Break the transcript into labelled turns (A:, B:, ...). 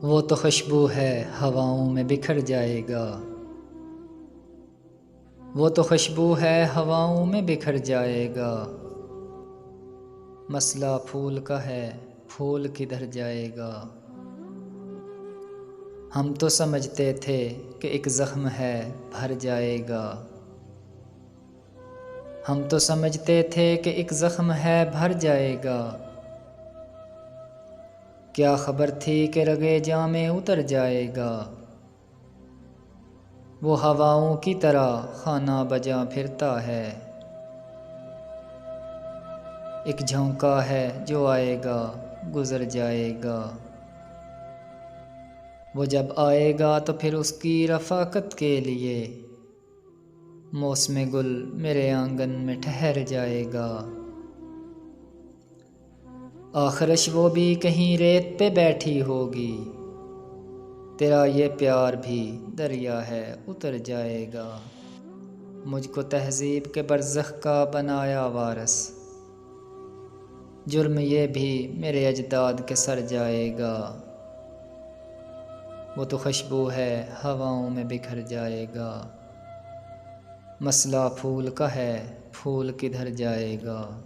A: वो तो खुशबू है हवाओं में बिखर जाएगा। वो तो खुशबू है हवाओं में बिखर जाएगा। मसला फूल का है, फूल किधर जाएगा। हम तो समझते थे कि एक ज़ख्म है भर जाएगा। हम तो समझते थे कि एक ज़ख्म है भर जाएगा। क्या खबर थी कि रगे जाँ में उतर जाएगा। वो हवाओं की तरह खाना बजा फिरता है। एक झोंका है जो आएगा गुज़र जाएगा। वो जब आएगा तो फिर उसकी रफ़ाकत के लिए मौसम गुल मेरे आंगन में ठहर जाएगा। आखिरश वो भी कहीं रेत पे बैठी होगी। तेरा ये प्यार भी दरिया है उतर जाएगा। मुझको तहज़ीब के बरज़ख का बनाया वारस। जुर्म ये भी मेरे अजदाद के सर जाएगा। वो तो खुशबू है हवाओं में बिखर जाएगा। मसला फूल का है, फूल किधर जाएगा।